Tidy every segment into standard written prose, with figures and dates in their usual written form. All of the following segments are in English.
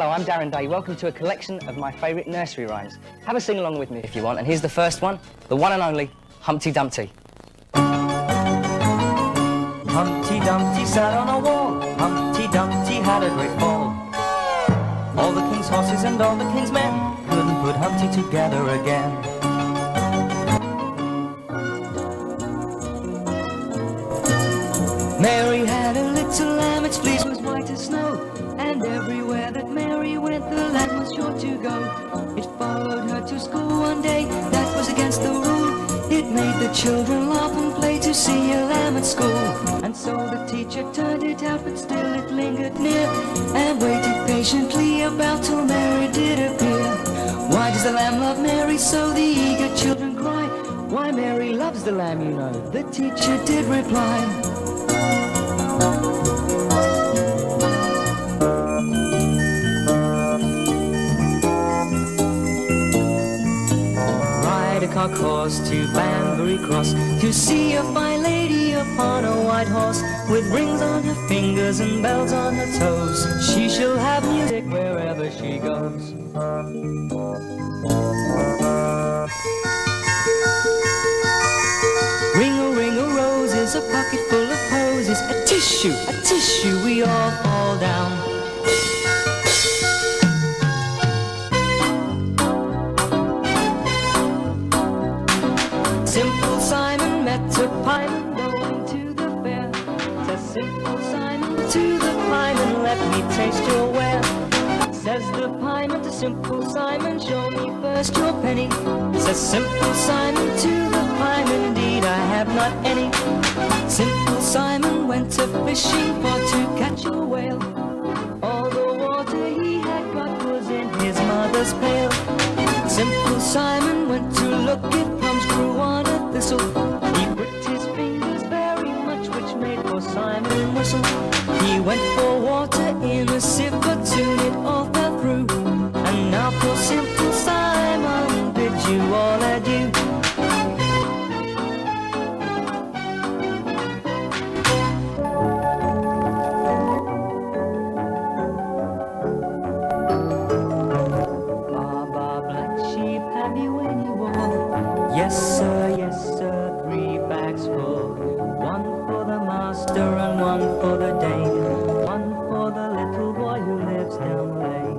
Hello, I'm Darren Day. Welcome to a collection of my favourite nursery rhymes. Have a sing along with me if you want. And here's the first one, the one and only Humpty Dumpty. Humpty Dumpty sat on a wall. Humpty Dumpty had a great fall. All the king's horses and all the king's men couldn't put Humpty together again. Mary had a little lamb, its fleece was white as snow, and everywhere that Mary went, the lamb was sure to go. It followed her to school one day, that was against the rule. It made the children laugh and play to see a lamb at school. And so the teacher turned it out, but still it lingered near, and waited patiently about till Mary did appear. Why does the lamb love Mary so, the eager children cry? Why, Mary loves the lamb, you know, the teacher did reply. Ride a cock horse to Banbury Cross to see a fine lady upon a white horse, with rings on her fingers and bells on her toes. She shall have music wherever she goes. Ring-a-ring-a-rose is a pocket full of posies. A tissue, we all fall down. Simple Simon met a pieman going to the fair. Says Simple Simon to the pieman, let me taste your ware. Says the pieman to Simple Simon, show me first your penny. Says Simple Simon to the pieman, indeed I have not any. Simple Simon went a fishing for to catch a whale. All the water he had got was in his mother's pail. Simple Simon went to look if plums grew on a thistle. He pricked his fingers very much, which made poor Simon whistle. He went for water in a sieve, but soon it all fell through. And now poor Simple Simon bids you all adieu. Yes sir, 3 bags full. One for the master and one for the dame. One for the little boy who lives down the lane.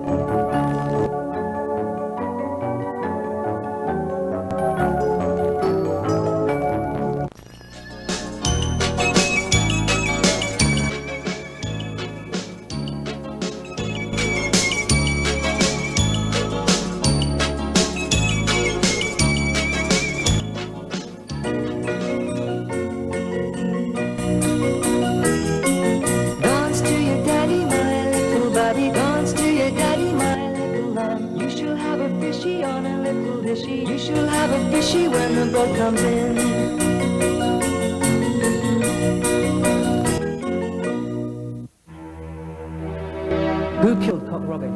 You shall have a fishy when the boat comes in. Who killed Cock Robin?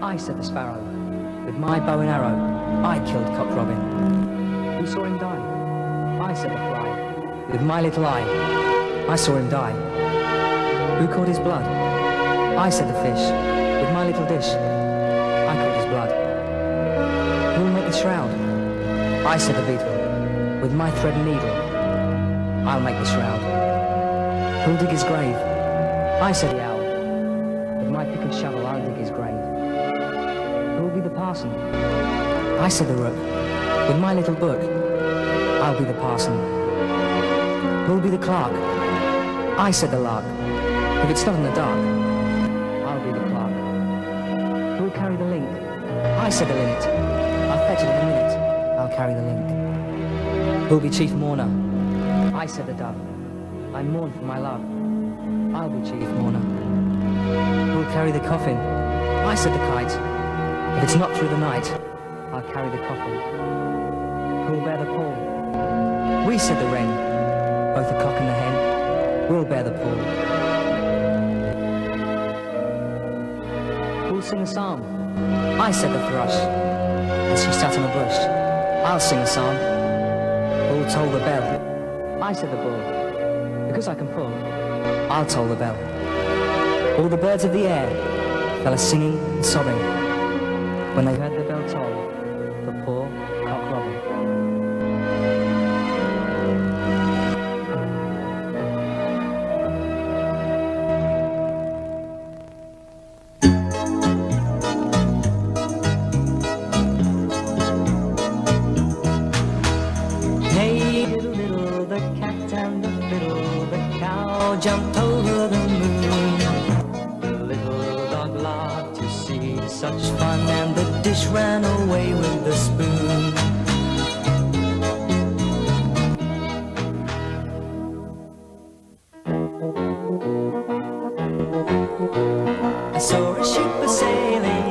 I, said the sparrow. With my bow and arrow, I killed Cock Robin. Who saw him die? I, said the fly. With my little eye, I saw him die. Who caught his blood? I, said the fish. With my little dish, I caught his blood. Who will make the shroud? I, said the beetle. With my thread and needle, I'll make the shroud. Who'll dig his grave? I, said the owl. With my pick and shovel, I'll dig his grave. Who'll be the parson? I, said the rook. With my little book, I'll be the parson. Who'll be the clerk? I, said the lark. If it's not in the dark, I'll be the clerk. Who'll carry the link? I, said the linnet. I'll fetch it in a minute, I'll carry the link. Who'll be chief mourner? I, said the dove. I mourn for my love, I'll be chief mourner. Who'll carry the coffin? I, said the kite. If it's not through the night, I'll carry the coffin. Who'll bear the pall? We, said the wren. Both the cock and the hen, we'll bear the pall. Who'll sing a psalm? I, said the thrush. As she sat on a bush, I'll sing a psalm. Who'll toll the bell? I, said the bull. Because I can pull, I'll toll the bell. All the birds of the air, fell a singing and sobbing when they heard the bell toll for poor Cock Robin. Hey, diddle diddle, the cat and the fiddle, the cow jumped over the moon. The little dog laughed to see such fun, and the dish ran away with the spoon. I saw a ship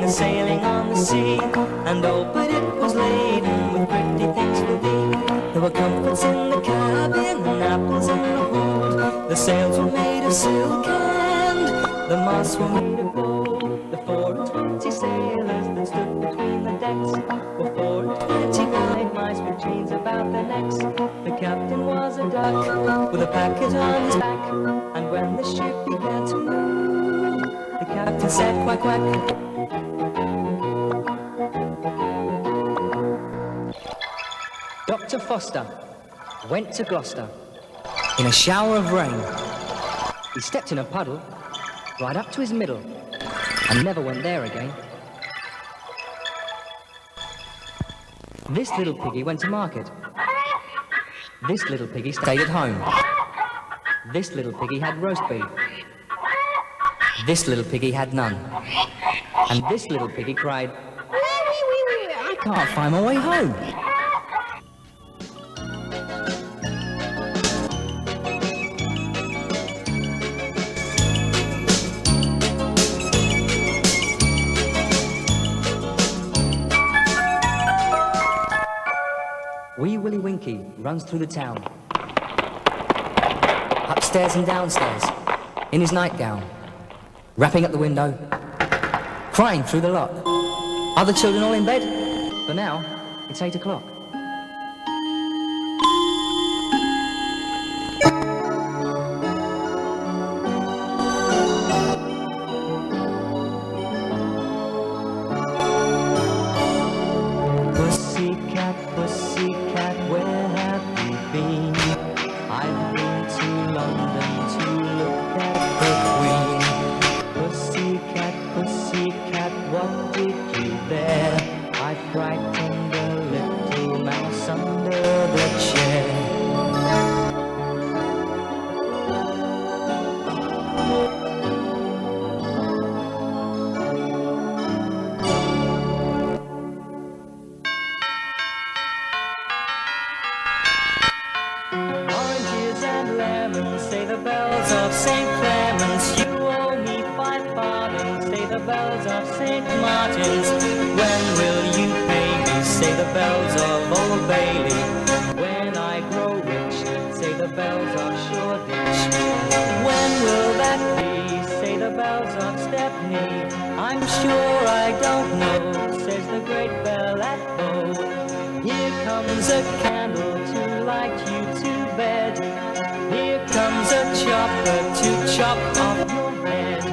a-sailing on the sea, and oh, but it was laden with pretty things for thee. There were comforts in the cabin and apples in the hold. The sails were made of silk and the masts were made of gold. The 24 sailors that stood between the decks were 24 white mice with chains about their necks. The captain was a duck with a packet on his back, and when the ship began to move, the captain said quack quack. Dr. Foster went to Gloucester in a shower of rain. He stepped in a puddle right up to his middle and never went there again. This little piggy went to market. This little piggy stayed at home. This little piggy had roast beef. This little piggy had none. And this little piggy cried, I can't find my way home. Wee Willie Winky runs through the town, upstairs and downstairs, in his nightgown, rapping at the window, crying through the lock. Are the children all in bed? For now, it's 8 o'clock. Pussycat, pussycat, where have you been? I've been to London to look at the Queen. Pussycat, pussycat, what did you there? I frightened a little mouse under the chair. Oranges and lemons, say the bells of St. Clement's. You owe me 5 farthings, say the bells of St. Martin's. When will you pay me, say the bells of Old Bailey. When I grow rich, say the bells of Shoreditch. When will that be, say the bells of Stepney. I'm sure I don't know, says the great bell at Bow. Here comes a candle to light you to bed. Here comes a chopper to chop off your head.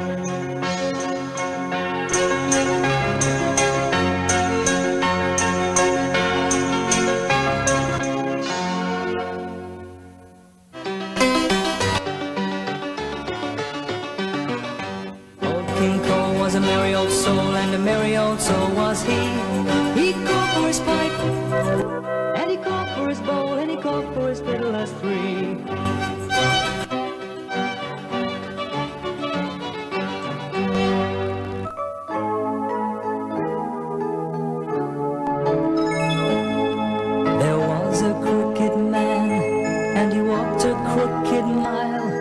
Old King Cole was a merry old soul, and a merry old soul was he. He called for his pipe, and he called for his bowl, and he called for his fiddlers 3. There was a crooked man, and he walked a crooked mile.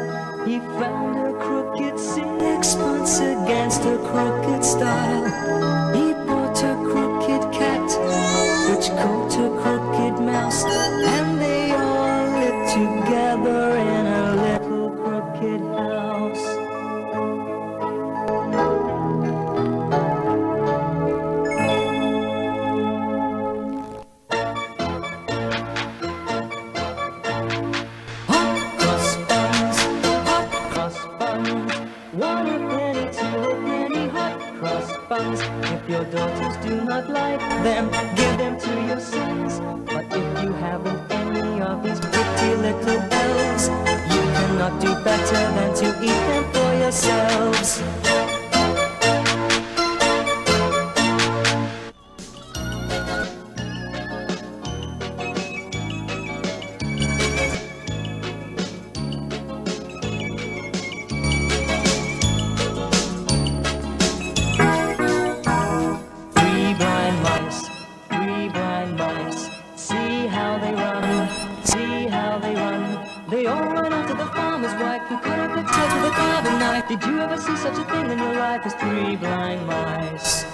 He found a crooked sixpence against a crooked stile. He bought a crooked cat, which caught a crooked mouse, and they all lived together in a little crooked house. Hot cross buns, 1 a penny, 2 a penny, hot cross funds. If your daughters do not like them, give them to your sons. But if you haven't any of these pretty little elves, you cannot do better than to eat them for yourselves. Three blind mice, see how they run, see how they run. They all run after the farmer's wife who cut up the tail with a carving knife. Did you ever see such a thing in your life as three blind mice?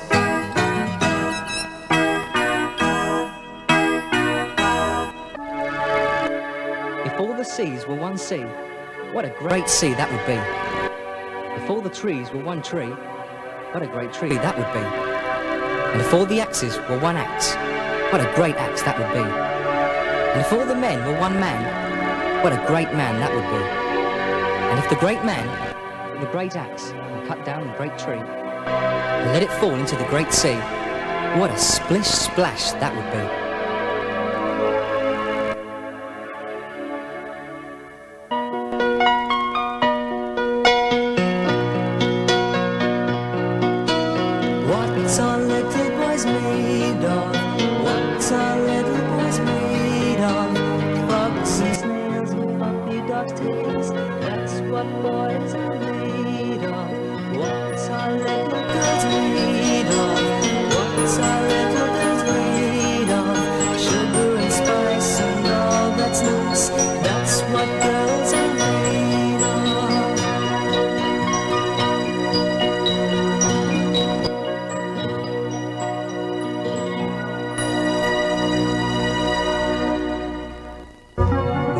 If all the seas were one sea, what a great sea that would be. If all the trees were one tree, what a great tree that would be. And if all the axes were one axe, what a great axe that would be. And if all the men were one man, what a great man that would be. And if the great man, with the great axe, and cut down the great tree, and let it fall into the great sea, what a splish splash that would be. What's our little boys made of? What's our little boys made of? Frogs and snails and fluffy dogs' tails. That's what boys are made of. What's our little girls made of? What's our little girls made of? Sugar and spice and all that's nice. That's what girls are made of.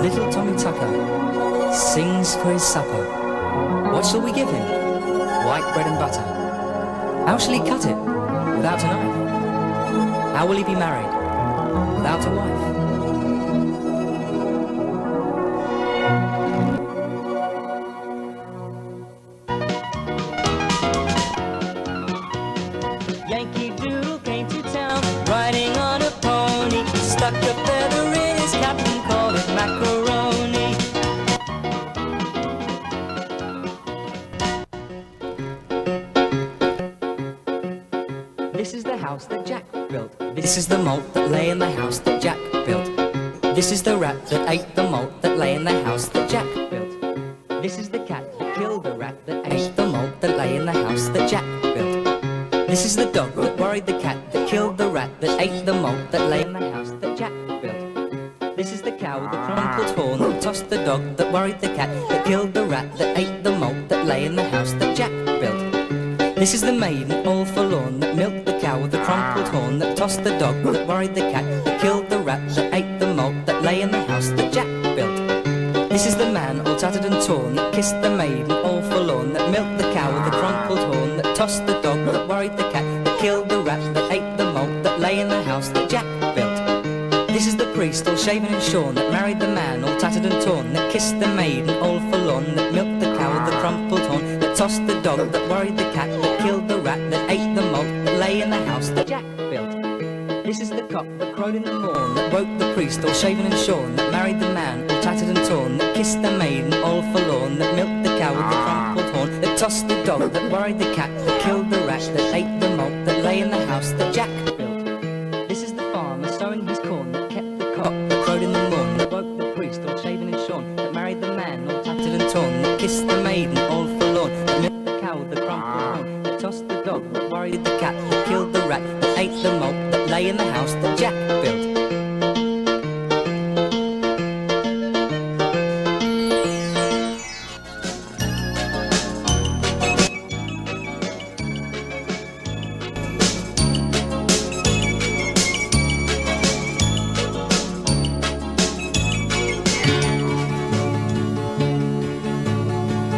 Little Tommy Tucker sings for his supper. What shall we give him? White bread and butter. How shall he cut it? Without a knife. How will he be married? Without a wife. Yankee Doodle came to town, riding on a pony. Stuck a feather in his cap and called it macaroni. This is the house that Jack built. This is the malt that lay in the house that Jack built. This is the rat that ate the malt that lay in the house that Jack built. This is the cat that killed the rat that ate the malt that lay in the house that Jack built. This is the dog that worried the cat that killed the rat that ate the malt that lay in the house that Jack built. This is the cow with the crumpled horn that tossed the dog that worried the cat that killed the rat that ate the malt that lay in the house that Jack built. This is the maiden all forlorn that milked the cow with the crumpled horn that tossed the dog that worried the cat that killed the rat that ate the malt that lay in the house that Jack built. This is the man all tattered and torn that kissed the maiden all forlorn that milked the cow with the crumpled horn that tossed the dog that worried the cat that killed the rat that ate the malt that lay in the house that Jack built. This is the priest all shaven and shorn that married the man all tattered and torn that kissed the maiden all forlorn that milked the cow with the crumpled horn that tossed the dog that worried the cat that killed the rat that ate the malt that lay in the house that Jack built. This is the cock that crowed in the morn that woke the priest all shaven and shorn that married the man all tattered and torn that kissed the maiden all forlorn that milked the cow with the crumpled horn that tossed the dog that worried the cat that killed the rat that ate the malt that lay in the house that Jack built. This is the farmer sowing his corn that kept the cock that crowed in the morn that woke the priest all shaven and shorn that married the man all tattered and torn that kissed the maiden all forlorn that milked the cow with the crumpled horn that tossed the dog that worried the cat that killed the rat that ate the malt that lay in the house that Jack built.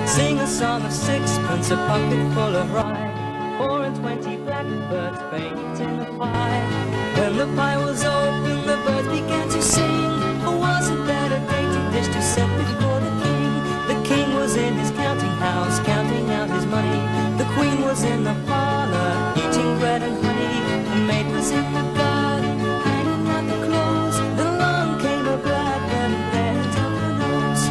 Sing a song of sixpence, a pocket full of rye, 4 and 20 blackbirds baked in the pie. When the pie was open, the birds began to sing. Oh, wasn't that a dainty dish to set before the king? The king was in his counting house, counting out his money. The queen was in the parlor, eating was in the garden, hanging out the clothes. Then along came a black and bent on her nose.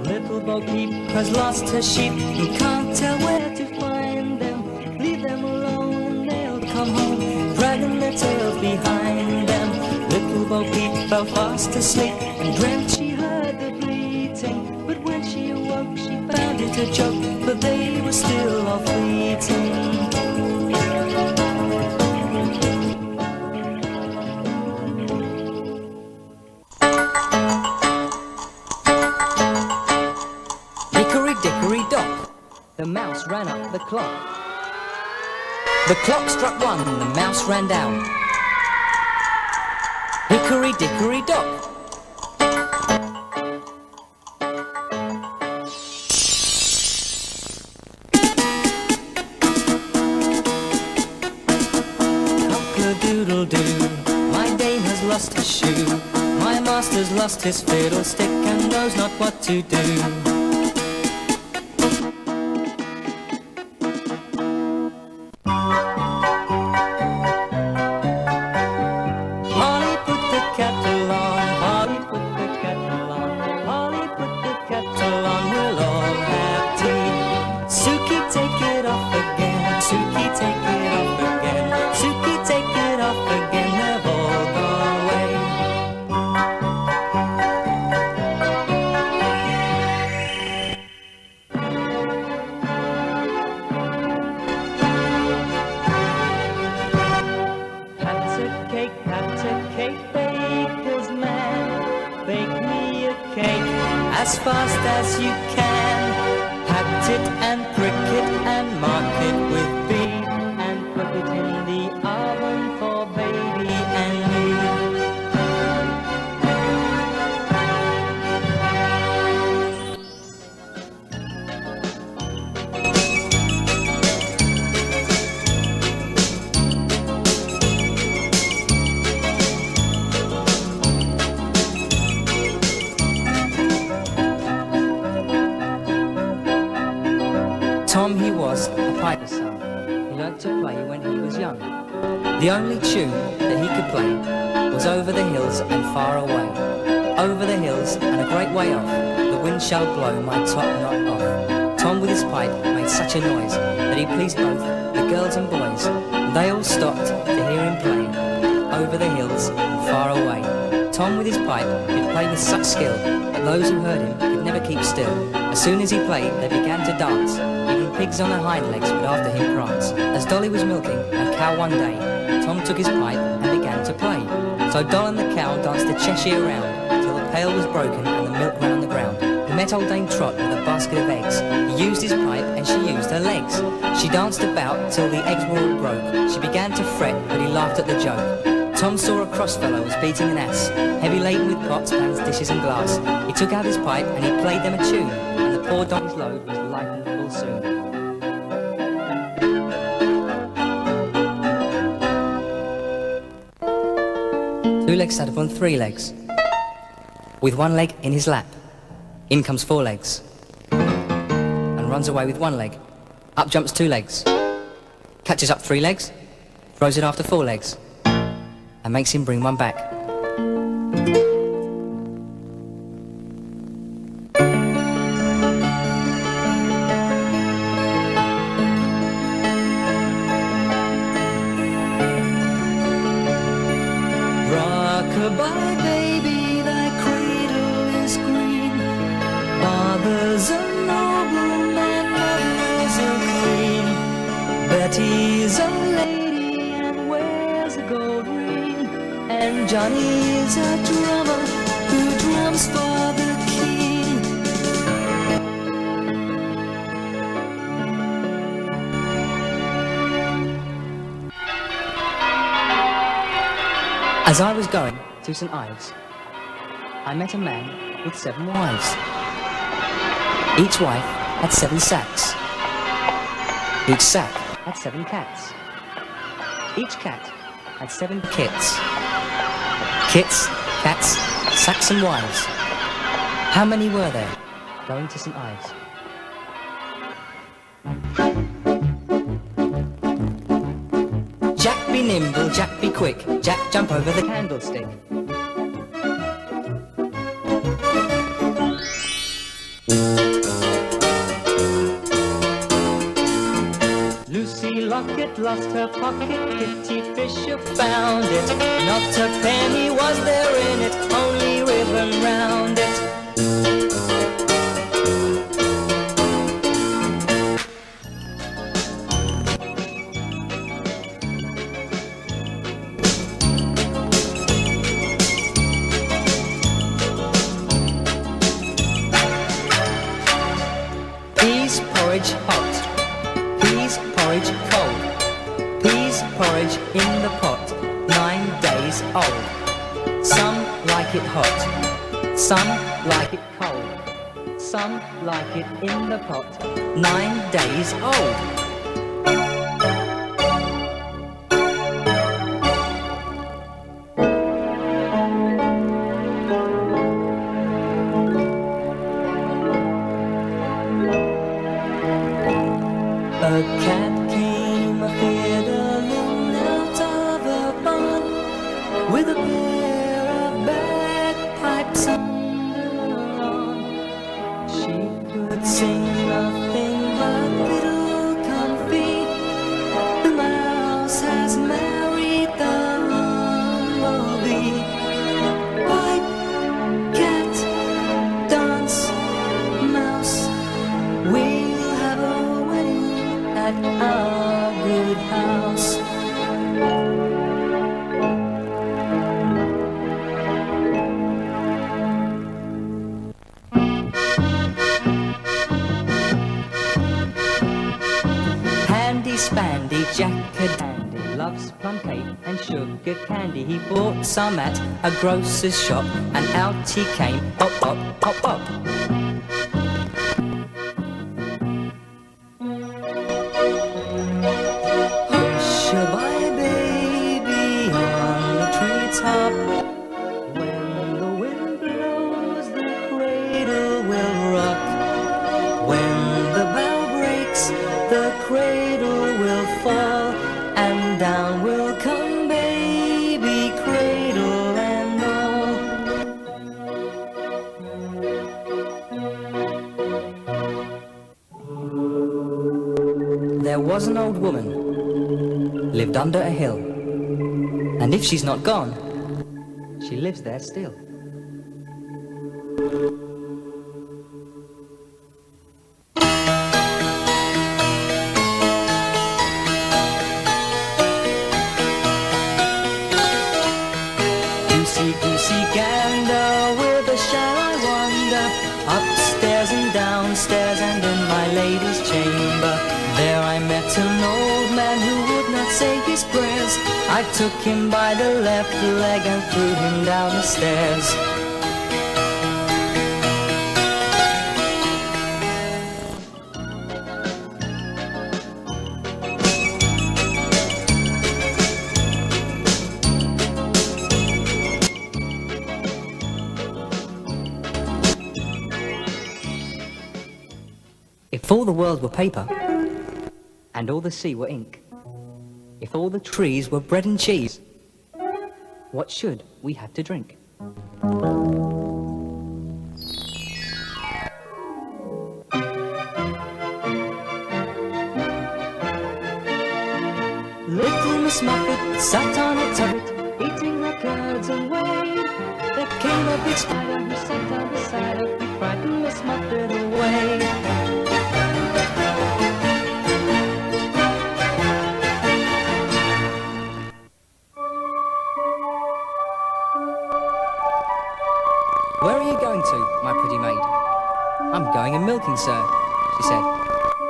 Little Bo Peep has lost her sheep. He can't tell where to find them. Leave them alone and they'll come home, dragging their tails behind them. Little Bo Peep fell fast asleep and dreamt she heard the bleating. But when she awoke, she found it a joke, but they were still all fleeting. Hickory dickory dock, the mouse ran up the clock. The clock struck one and the mouse ran down. Hickory dickory dock. Cock-a-doodle-doo, my dame has lost her shoe. My master's lost his fiddlestick and knows not what to do. Holly put the kettle on, Holly put the kettle on, Holly put the kettle on, we'll all have tea. Suki, take it off again, Suki, take it off again, Suki, take it off again, they've all gone away. Hat a cake, baker's man. Bake me a cake as fast as you can. Hat it and prick it and mark it with B, and put it in the oven for baby and me. Tom, he was a piper's son. He learnt to play when he was young. The only tune that he could play was over the hills and far away. Over the hills and a great way off, the wind shall blow my top knot off. Tom with his pipe made such a noise that he pleased both the girls and boys. They all stopped to hear him playing over the hills and far away. Tom with his pipe could play with such skill that those who heard him could never keep still. As soon as he played, they began to dance. Even pigs on their hind legs would after him prance. As Dolly was milking a cow one day, Tom took his pipe and began to play. So Doll and the cow danced the Cheshire round till the pail was broken and the milk ran on the ground. He met old Dame Trot with a basket of eggs. He used his pipe and she used her legs. She danced about till the eggs were all broke. She began to fret, but he laughed at the joke. Tom saw a cross fellow was beating an ass, heavy laden with pots, pans, dishes and glass. He took out his pipe and he played them a tune, and the poor donkey's load was lightened full soon. Two legs sat upon three legs, with one leg in his lap. In comes four legs, and runs away with one leg. Up jumps two legs, catches up three legs, throws it after four legs, and makes him bring one back. Rock-a-bye, baby, thy cradle is green. Father's a nobleman, mother's a queen. Betty's a lady and wears a gold ring. And Johnny's a drummer who drums for the king. As I was going to St. Ives, I met a man with 7 wives. Each wife had 7 sacks. Each sack had 7 cats. Each cat had 7 kits. Kits, cats, sacks and wives. How many were there going to St. Ives? Jack be nimble, Jack be quick, Jack jump over the candlestick. Lucy Locket lost her pocket, Kitty Fisher found it. Not a penny was there in it, only ribbon round it. Peas porridge hot, peas porridge cold, peas porridge in the pot, 9 days old. Some like it hot, some like it cold, some like it in the pot, 9 days old. A cat came a-fiddling out of a barn with a pair of bagpipes under her arm. She could sing nothing but fiddle comfy. The mouse has married the humblebee. Pipe, cat, dance, mouse, we'll have a wedding at our good house. Handy Spandy, Jack-a-dandy, loves plum cake and sugar candy. He bought some at a grocer's shop, and out he came, pop, pop, pop, pop. Hush-a-bye, baby, on the treetop. When the wind blows, the cradle will rock. When the bough breaks, the cradle will fall, and down will come baby, cradle and all. There was an old woman, lived under a hill, and if she's not gone, she lives there still. Goosey, goosey, gander, whither shall I wander? Upstairs and downstairs and in my lady's chamber. There I met an old man who would not say his prayers. I took him by the left leg and threw him down the stairs. If all the world were paper, and all the sea were ink, if all the trees were bread and cheese, what should we have to drink? Little Miss Muffet sat on a turret, eating her curds and whey. There came a big spider who sat down beside her, he frightened Miss Muffet away. Where are you going to, my pretty maid? I'm going a-milking, sir, she said.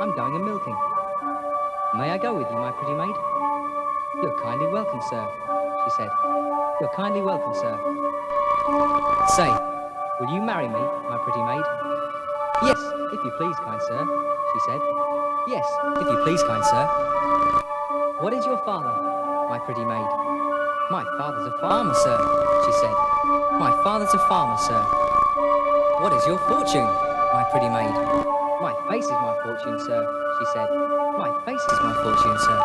I'm going a-milking. May I go with you, my pretty maid? You're kindly welcome, sir, she said. You're kindly welcome, sir. Say, will you marry me, my pretty maid? Yes, if you please, kind sir, she said. Yes, if you please, kind sir. What is your father, my pretty maid? My father's a farmer, sir, she said. My father's a farmer, sir. What is your fortune, my pretty maid? My face is my fortune, sir, she said. My face is my fortune, sir.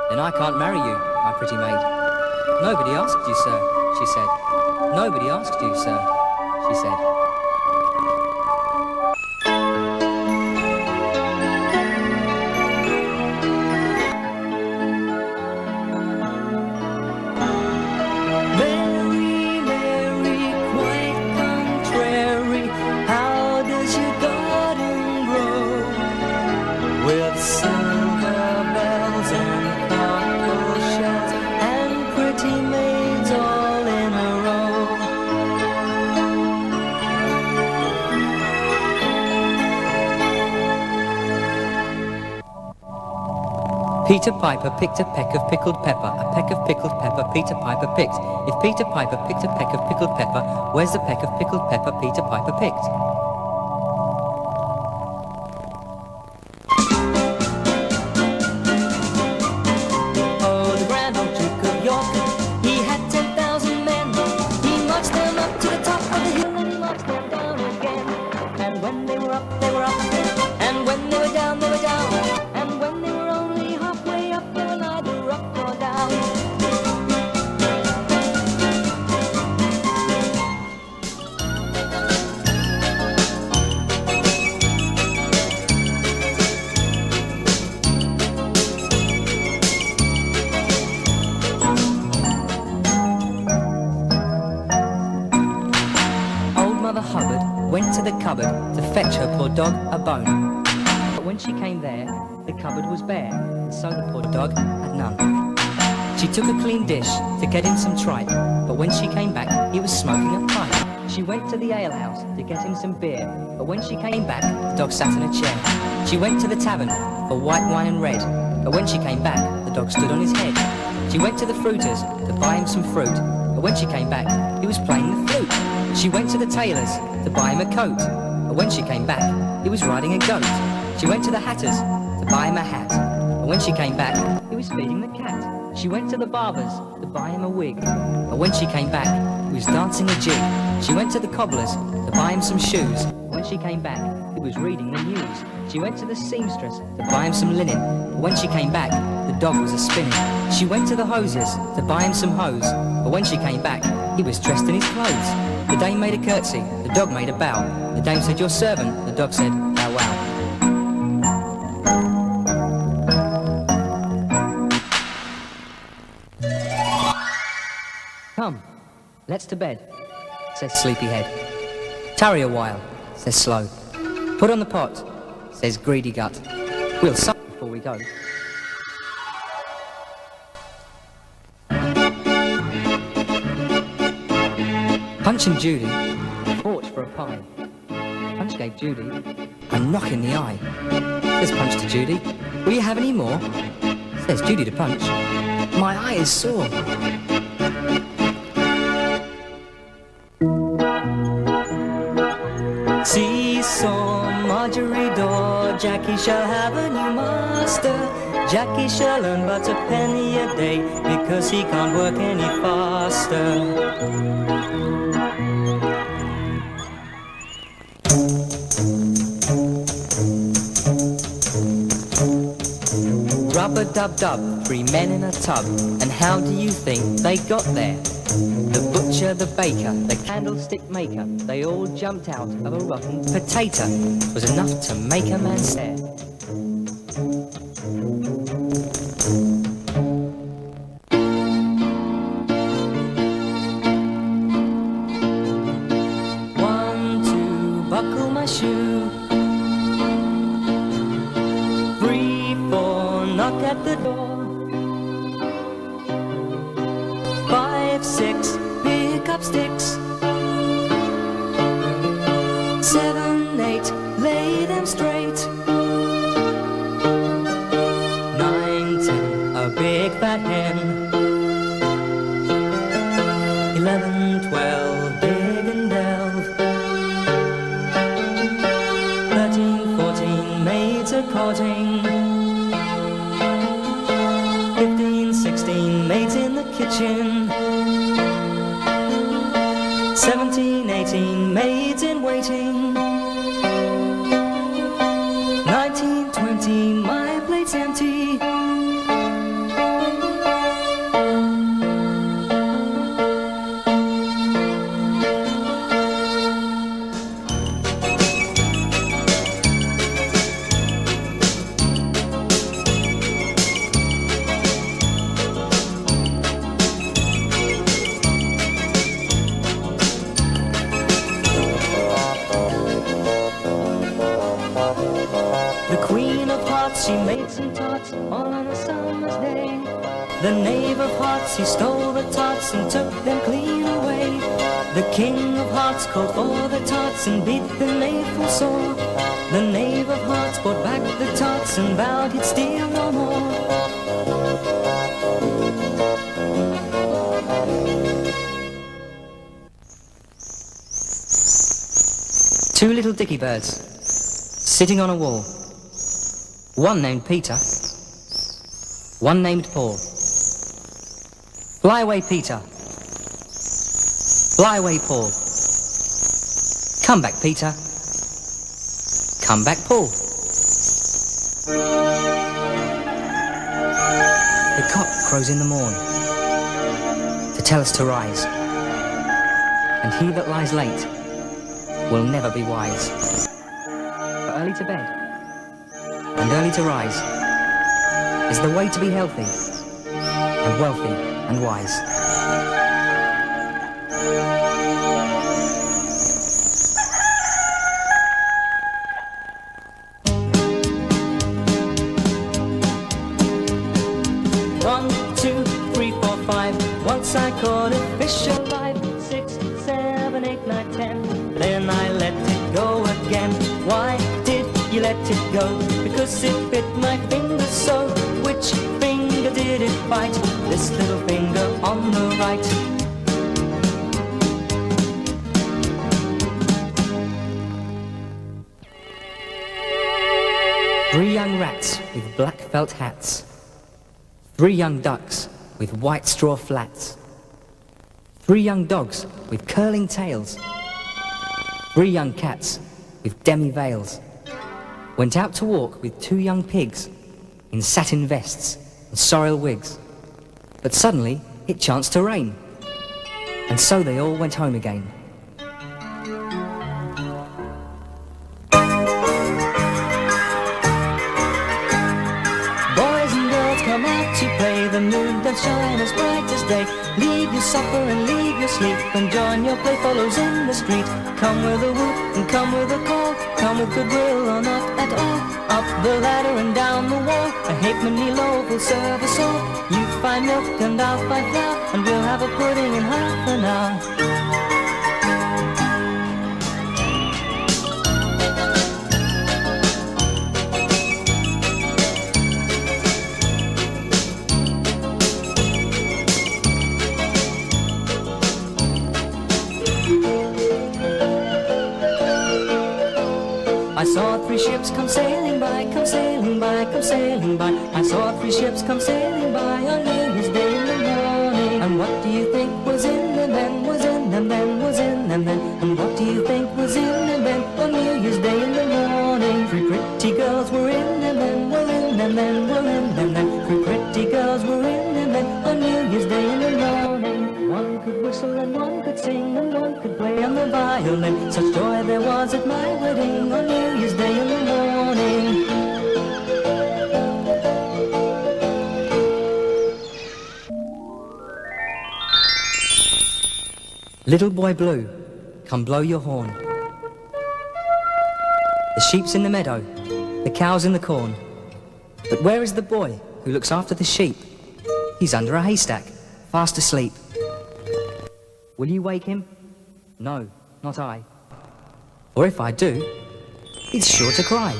Then I can't marry you, my pretty maid. Nobody asked you, sir, she said. Nobody asked you, sir, she said. Mary, Mary, quite contrary, how does your garden grow? With silver bells and cockle shells and pretty maids all in a row. Peter Piper picked a peck of pickled pepper, a peck of pickled pepper Peter Piper picked. If Peter Piper picked a peck of pickled pepper, where's the peck of pickled pepper Peter Piper picked? Oh, the grand old Duke of York, he had 10,000 men. He marched them up to the top of the hill and he marched them down again. And when they were up, they were up. And when they were down, they were down. And when they were only halfway up, they were neither up nor down. Old Mother Hubbard went to the cupboard to fetch her poor dog a bone. But when she came there, the cupboard was bare, and so the poor dog had none. She took a clean dish to get him some tripe, but when she came back, he was smoking a pipe. She went to the alehouse to get him some beer, but when she came back, the dog sat in a chair. She went to the tavern for white wine and red, but when she came back, the dog stood on his head. She went to the fruiter's to buy him some fruit, but when she came back, he was playing the flute. She went to the tailor's to buy him a coat, but when she came back, he was riding a goat. She went to the hatter's to buy him a hat, but when she came back, he was feeding the cat. She went to the barber's to buy him a wig, but when she came back, he was dancing a jig. She went to the cobbler's to buy him some shoes. When she came back, he was reading the news. She went to the seamstress to buy him some linen, but when she came back, the dog was a-spinning. She went to the hosier's to buy him some hose, but when she came back, he was dressed in his clothes. The dame made a curtsy, the dog made a bow. The dame said, "Your servant," the dog said, "Bow wow." Come, let's to bed, says Sleepyhead. Tarry a while, says Slow. Put on the pot, says Greedy Gut. We'll sup before we go. Punch and Judy fought for a pie. Punch gave Judy a knock in the eye. Says Punch to Judy, "Will you have any more?" Says Judy to Punch, "My eye is sore." Seesaw, Marjorie Daw, Jackie shall have a new master. Jackie shall earn but a penny a day because he can't work any faster. Rub-a-dub-dub, 3 men in a tub. And how do you think they got there? The butcher, the baker, the candlestick maker, they all jumped out of a rotten potato. Was enough to make a man stare. One, two, buckle my shoe. 3, 4, knock at the door. 5, 6, pick up sticks. 7, 8, lay them straight. 9, 10, a big fat hen. 11, 12, dig and delve. 13, 14, maids a courting. 15, 16, maids in the kitchen. 17, 18, maids in waiting. The Queen of Hearts, she made some tarts all on a summer's day. The Knave of Hearts, he stole the tarts and took them clean away. The King of Hearts called for the tarts and beat the knave full sore. The Knave of Hearts brought back the tarts and vowed he'd steal no more. Two little dicky birds sitting on a wall. One named Peter, one named Paul. Fly away, Peter. Fly away, Paul. Come back, Peter. Come back, Paul. The cock crows in the morn to tell us to rise, and he that lies late will never be wise. But early to bed and early to rise is the way to be healthy and wealthy and wise. One, two, three, four, five. Once I caught a fish alive. 6, 7, 8, 9, 10. Then I let it go again. Why did you let it go? Because it bit my finger so. Which finger did it bite? This little finger on the right. Three young rats with black felt hats. 3 young ducks with white straw flats. 3 young dogs with curling tails. 3 young cats with demi-veils went out to walk with 2 young pigs in satin vests and sorrel wigs. But suddenly it chanced to rain, and so they all went home again. Boys and girls come out to play, the moon doth shine as bright as day. Leave your supper and leave your sleep and join your playfellows in the street. Come with a whoop and come with a call, come with goodwill or not at all. Up the ladder and down the wall, a halfpenny loaf will serve us all. You find milk and I'll find flour, and we'll have a pudding in half an hour. I saw 3 ships come sailing by, come sailing by, come sailing by. I saw 3 ships come sailing by on New Year's Day in the morning. And what do you think was in them then, was in them then, was in them then? And what do you think was in them then on New Year's Day in the morning? 3 pretty girls were in them then, were in them then, were in them then. 3 pretty girls were in them then on New Year's Day in the morning. One could whistle and one could sing and one could play on the violin. Such joy there was at my wedding on New Year's Day in the morning. Little boy blue, come blow your horn. The sheep's in the meadow, the cow's in the corn. But where is the boy who looks after the sheep? He's under a haystack, fast asleep. Will you wake him? No, not I. Or if I do, he's sure to cry.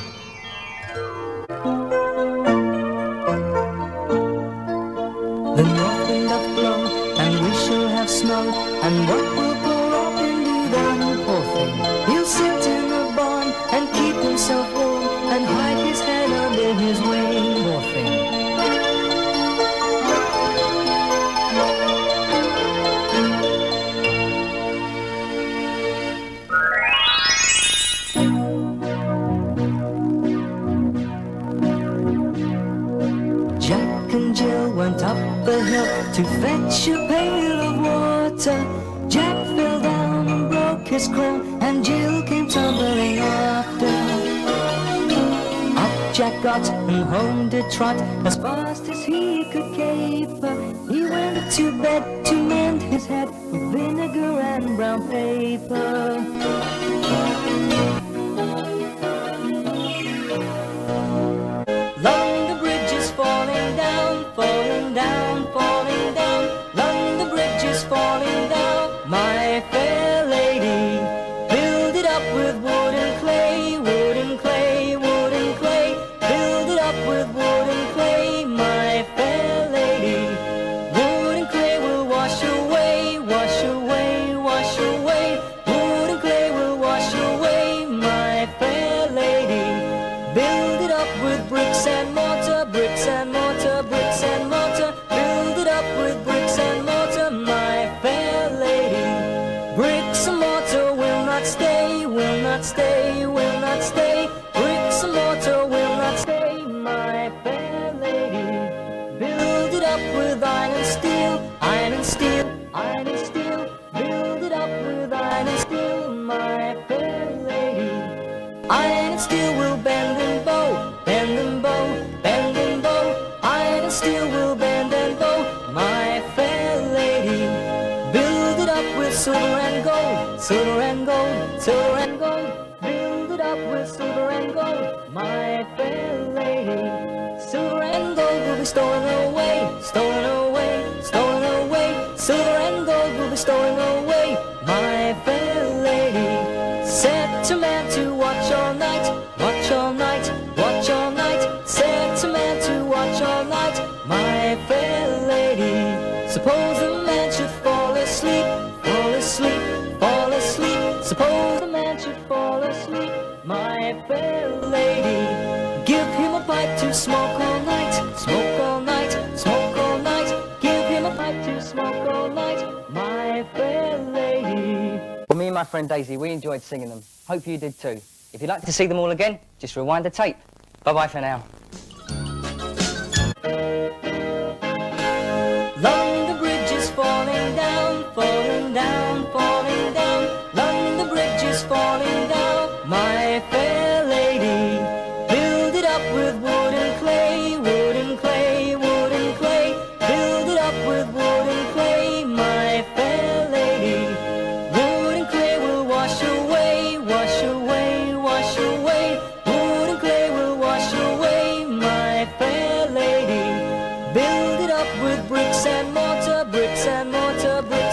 The north wind doth blow, and we shall have snow. And what will poor Robin do then, poor thing? He'll sit in the barn and keep himself warm, and hide his head under his wing, poor thing. Jack and Jill went up the hill to fetch a pail of water. Jack fell down and broke his crown, and Jill came tumbling after. Up Jack got and home did trot, as fast as he could caper. He went to bed to mend his head with vinegar and brown paper. will bend and bow, bend and bow, bend and bow. Iron and steel will bend and bow, my fair lady. Build it up with silver and gold, silver and gold, silver and gold. Build it up with silver and gold, my fair lady. Silver and gold will be stolen away, stolen away, stolen away. Silver and gold will be stolen away, my fair lady. Set a man to watch all night, watch all night, watch all night. Set a man to watch all night, my fair lady. Suppose a man should fall asleep, fall asleep, fall asleep. Suppose a man should fall asleep, my fair lady. Give him a pipe to smoke all night, smoke all night, smoke all night. Give him a pipe to smoke all night, my fair lady. Well, me and my friend Daisy, we enjoyed singing them. Hope you did too. If you'd like to see them all again, just rewind the tape. Bye-bye for now. London Bridge is falling down, falling down, falling down. London Bridge is falling down, my fair lady. Build it up with wood and clay, wood and clay, wood and clay. Build it up with wood and clay, my fair lady. Wood and clay will wash away, wash away, wash away. Wood and clay will wash away, my fair lady. Build it up with bricks and mortar, bricks and mortar, bricks